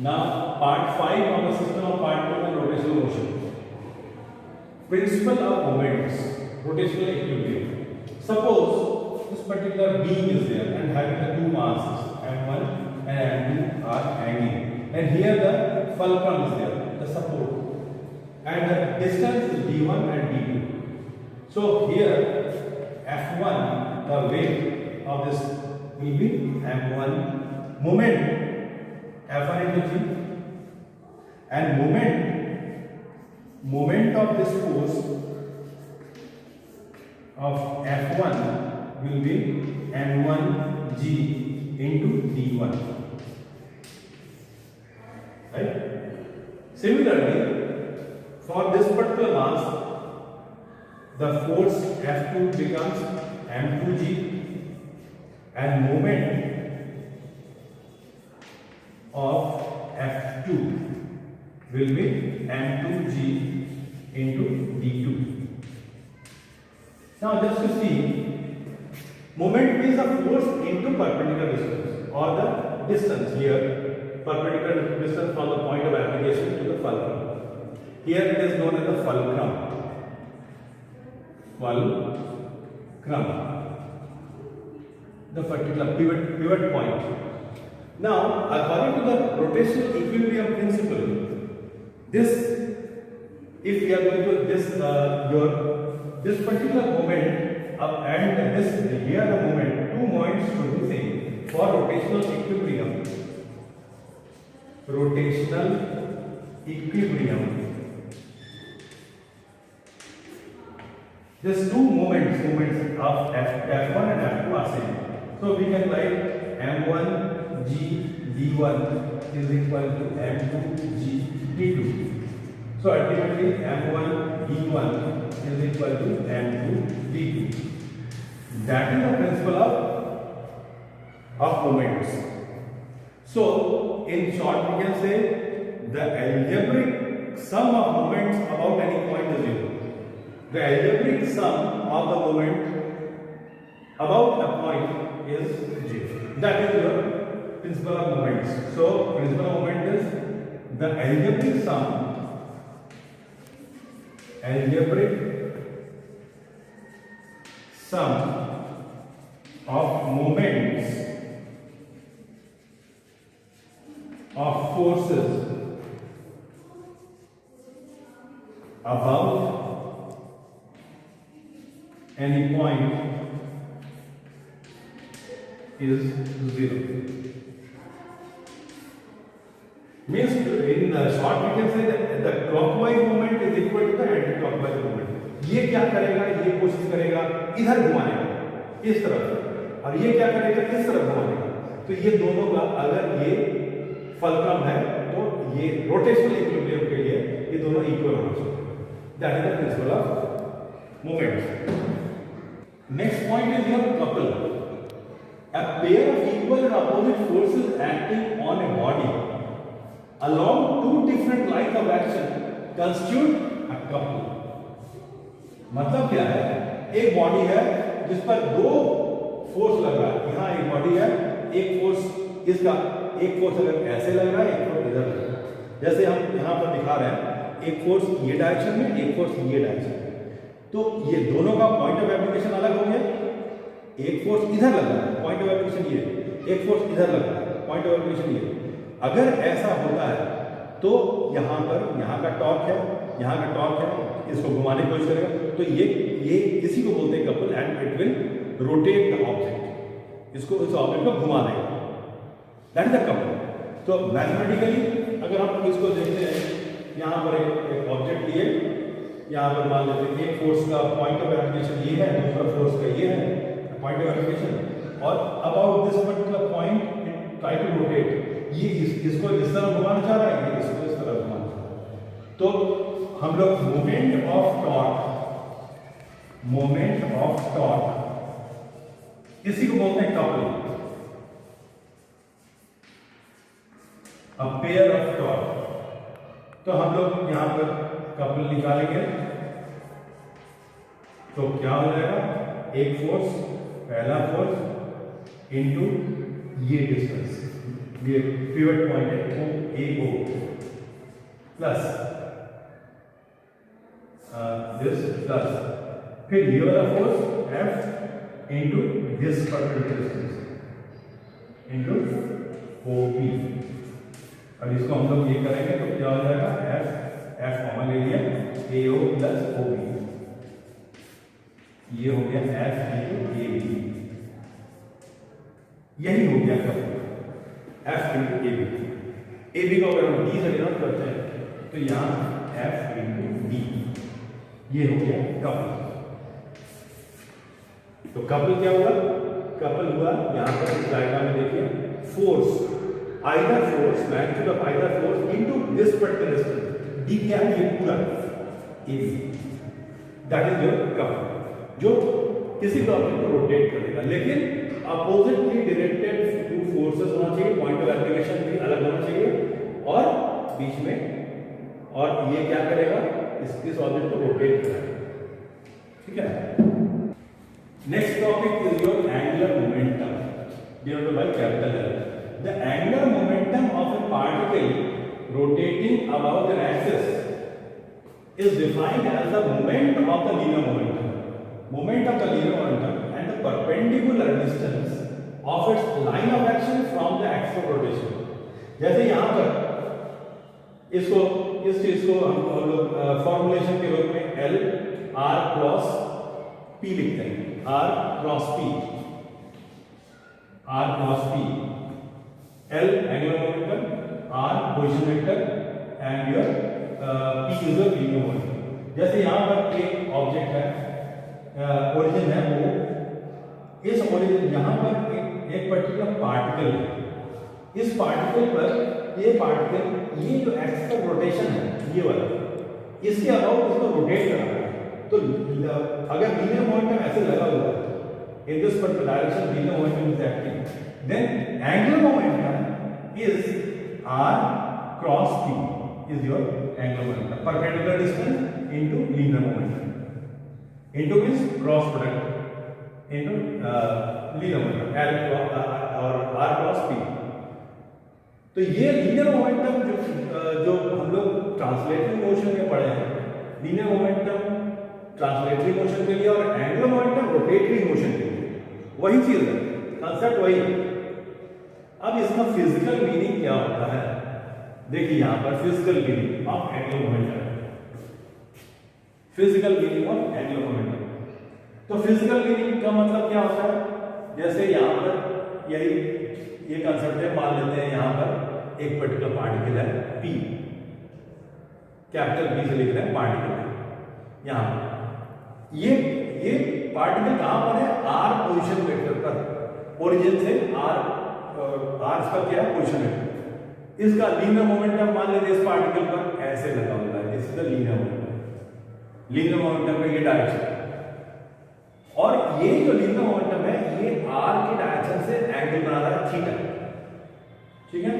Now, part 5 of the system of particle rotational motion. Principle of moments, rotational equilibrium. Suppose this particular beam is there and having the two masses, M1 and M2 are hanging. And here the fulcrum is there, the support. And the distance is D1 and D2. So here F1, the weight of this will be M1, moment F1 into G, and moment of this force of F1 will be M1G into D1. Right? Similarly, for this particular mass, the force F2 becomes M2G and moment of F2 will be M2G into D2. Now just to see, moment means the force into perpendicular distance or the distance here, perpendicular distance from the point of application to the fulcrum. Here it is known as the fulcrum. The particular pivot point. Now, according to the rotational equilibrium principle, this, if we are going to this particular moment and this here the moment, two moments should be same for rotational equilibrium. These two moments of F1 and F2 are same. So we can write M1 G D1 is equal to M2 G D2. So ultimately M1 D1 is equal to M2 D2. That is the principle of moments. So in short we can say the algebraic sum of moments about any point is 0. The algebraic sum of the moment about a point is 0. That is your principle of moments. So, principle of moment is the algebraic sum of moments of forces about any point is 0. Means in short we can say that the clockwise moment is equal to the anti-clockwise moment. ये क्या करेगा, ये कोशिश करेगा इधर घुमाने का इस तरफ, और ये क्या करेगा इस तरफ घुमाने का. तो ये दोनों का अगर ये फलक्रम है तो ये रोटेशनल इक्विलिब्रियम के लिए ये दोनों इक्वल होना चाहिए. That is the principle of moments. Next point is your couple. A pair of equal and opposite forces acting on a body along two different lines of action constitute a couple. मतलब क्या है? एक body है जिस पर दो force लग रहा है. यहाँ एक बॉडी है, एक फोर्स इसका, एक फोर्स अगर ऐसे लग रहा है, एक फोर्स इधर लग रहा है. जैसे हम यहाँ पर दिखा रहे हैं, एक फोर्स ये डायरेक्शन में, एक फोर्स ये डायरेक्शन में. तो ये दोनों का पॉइंट ऑफ एप्लीकेशन अलग हो गया. एक फोर्स इधर लग रहा है, पॉइंट ऑफ एप्लीकेशन ये, एक फोर्स इधर लग रहा है, पॉइंट ऑफ एप्लीकेशन ये. अगर ऐसा होता है तो यहाँ पर यहाँ का टॉर्क है, यहाँ का टॉर्क है, इसको घुमाने की कोशिश करेगा तो ये इसी को बोलते हैं couple and it will rotate the object. इसको इस ऑब्जेक्ट को घुमा देगा. That is the couple. तो मैथमेटिकली अगर हम इसको देखते हैं, यहाँ पर एक ऑब्जेक्ट लिए, यहाँ पर मान लेते हैं एक फोर्स का पॉइंट ऑफ एप्लीकेशन ये है, दूसरा फोर्स का ये है पॉइंट ऑफ एप्लीकेशन, और about this particular point it try to rotate. ये इसको इस तरह घुमाना चाह रहा है, ये इसको इस तरह घुमाना चाह रहा है. तो हम लोग मोमेंट ऑफ टॉर्क इसी को बोलते हैं couple. A pair of torque. तो हम लोग यहाँ पर कपल निकालेंगे तो क्या हो जाएगा, एक फोर्स, पहला फोर्स इनटू ये डिस्टेंस. ये पिवट पॉइंट है O A O plus this plus फिर ये वाला force F into this perpendicular distance into O P. अब इसको हम लोग ये करेंगे तो क्या हो जाएगा एफ एफ कॉमन ले लिया ए ओ प्लस ओ बी, ये हो गया एफ इंटू ए बी, यही हो गया couple F into A B. A B को अगर हम डी से डिनोट करते हैं तो यहाँ एफ इंटू डी, ये हो गया कपल। तो कपल क्या हुआ? कपल हुआ यहाँ पर इस डायग्राम में देखिए force either force magnitude of either force into this particular distance D क्या है? ये पूरा A B, that is your couple जो किसी भी ऑब्जेक्ट को रोटेट करेगा, लेकिन अपोजिटली डायरेक्टेड टू फोर्सेस होना चाहिए, पॉइंट ऑफ एप्लीकेशन भी अलग होना चाहिए और बीच में, और ये क्या करेगा? इस ऑब्जेक्ट को रोटेट करेगा। ठीक है। Next topic is your angular momentum denoted by capital L. The angular momentum of A particle rotating about an axis is defined as the moment of the linear momentum and the perpendicular distance of its line of action from the axis of rotation। जैसे यहाँ पर इसको इस चीज को हम लोग formulation के रूप में L R क्रॉस P लिखते हैं, R cross P, L angular momentum, R position vector and your P is the linear momentum. जैसे यहाँ पर एक ऑब्जेक्ट है, ओरिजिन है वो, इस ओरिजिन यहाँ पर एक पर्टिकुलर पार्टिकल है, इस पार्टिकल पर ये पार्टिकल ये जो एक्सिस ऑफ रोटेशन है ये वाला, इसके अबाउट इसको रोटेट करना है। तो अगर लीनियर मोमेंटम ऐसे लगा हुआ है in this particular direction, linear momentum is acting, then angular momentum is R cross P is your angular momentum, perpendicular distance into linear momentum into means cross product into linear momentum L और R cross P। तो ये linear momentum जो हम लोग translatory motion में पढ़े हैं, linear momentum translatory motion के लिए और एंगुलर मोमेंटम रोटेटरी मोशन के लिए, वही चीज है, कांसेप्ट वही। अब इसका फिजिकल मीनिंग क्या होता है? देखिए यहाँ पर physical meaning of angular momentum, physical meaning of angular momentum. तो फिजिकल मीनिंग का मतलब क्या होता है? जैसे यहाँ पर यही ये कंसेप्ट है, मान लेते हैं यहाँ पर एक पर्टिकुलर पार्टिकल है P, कैपिटल P से लिख रहे हैं पार्टिकल, यहाँ पर ये पार्टिकल कहाँ पर है? R पोजीशन वेक्टर पर, ओरिजिन से R इसका क्या है? Position vector. इसका लीनियर मोमेंटम मान लेते हैं इस पार्टिकल पर ऐसे लगा हुआ है, this is the linear momentum, linear momentum का ये डायरेक्शन, और ये जो लीनियर मोमेंटम है ये R के डायरेक्शन से एंगल बना रहा है थीटा। ठीक है।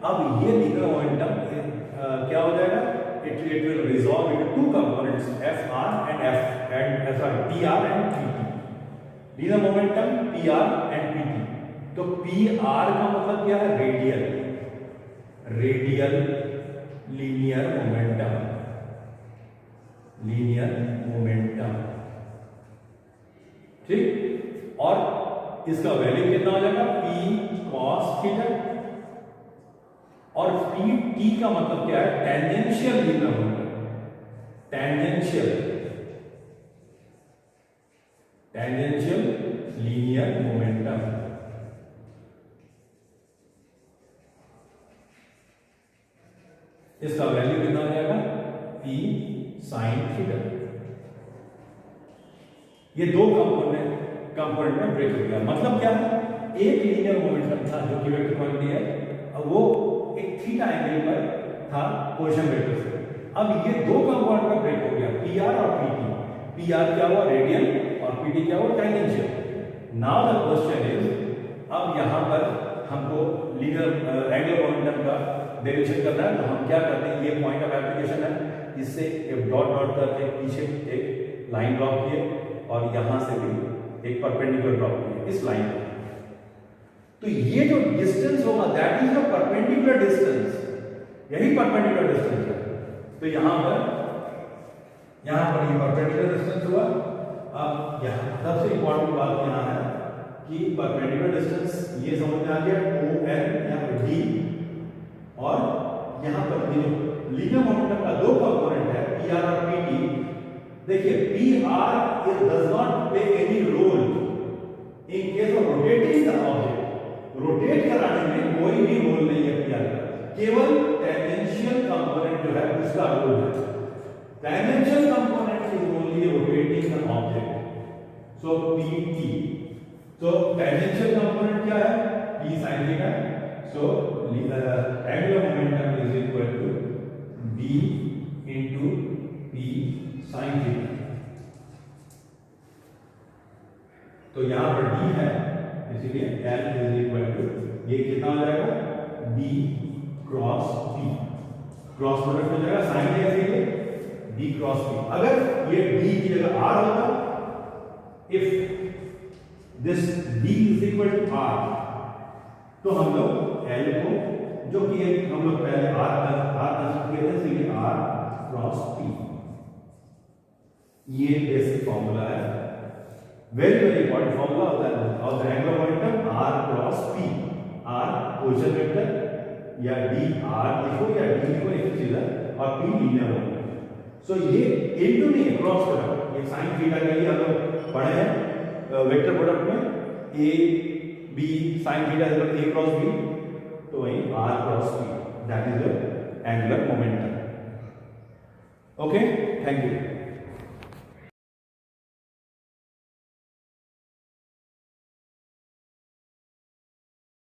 अब ये लीनियर मोमेंटम क्या हो जाएगा? it will resolve into two components, FR and PR and PT, linear momentum PR and PT। तो PR का मतलब क्या है? रेडियल लीनियर मोमेंटम, ठीक। और इसका वैल्यू कितना हो जाएगा? P cos थीटा, और PT का मतलब क्या है? Tangential linear momentum, tangential linear momentum. इसका वैल्यू कितना हो जाएगा? P sin theta. ये दो कंपोनेंट में ब्रेक हो गया। मतलब क्या है? एक लीनियर मोमेंटम था जो कि वेक्टर क्वांटिटी है, अब वो एक थीटा एंगल पर था पोजीशन वेक्टर से। अब ये दो कंपोनेंट में ब्रेक हो गया, PR और PT। PR क्या हुआ? रेडियल, और PT क्या हुआ? Tangential. Now the question is, अब यहां पर हमको लीनियर एंगुलर मोमेंटम का डेरिवेशन करना है, तो हम क्या करते हैं? ये पॉइंट ऑफ एप्लीकेशन है, इससे एक डॉट करके पीछे एक लाइन ड्रॉ किए और यहां से भी एक परपेंडिकुलर ड्रॉ किए इस लाइन पर। तो ये जो डिस्टेंस होगा that is the perpendicular distance, यही परपेंडिकुलर डिस्टेंस है। तो यहां पर ये परपेंडिकुलर डिस्टेंस हुआ। अब यहां सबसे इंपॉर्टेंट बात यहां है कि परपेंडिकुलर डिस्टेंस ये समझ में आ गया, ओ एन या डी, और यहां पर ये जो लीनियर मोमेंटम का दो कंपोनेंट है पी आर और पी टी। देखिए P R it does not play any role in case of rotating the object, rotate कराने में कोई भी रोल नहीं है पी आर का, केवल टेंजेंशियल कंपोनेंट जो है उसका रोल है। Tangential component is only rotating the object, so P T. तो टेंजेंशियल कंपोनेंट क्या है, p sin theta, so angular momentum is equal to b into p sin theta. तो यहां पर d है इसलिए l इज इक्वल टू, ये कितना हो जाएगा, b cross p, cross product हो जाएगा साइन है इसलिए b क्रॉस p। अगर ये d की जगह r होता, if this b is equal to r, तो हम लोग l को, जो कि हम लोग पहले r कंसिडर किए थे, इसलिए r क्रॉस p, ये बेसिक फॉर्मूला है, वेरी इंपॉर्टेंट फॉर्मूला होता है और the angular momentum r cross p, r position vector या d r लिखो या d लिखो, एक ही चीज है, और p लीनियर मोमेंटम। सो ये इनटू नहीं क्रॉस प्रोडक्ट, ये साइन थीटा के लिए हम लोग पढ़े हैं वेक्टर प्रोडक्ट में, a b sin theta is equal a cross b, तो वही r cross p, that is the angular momentum. Okay, thank you.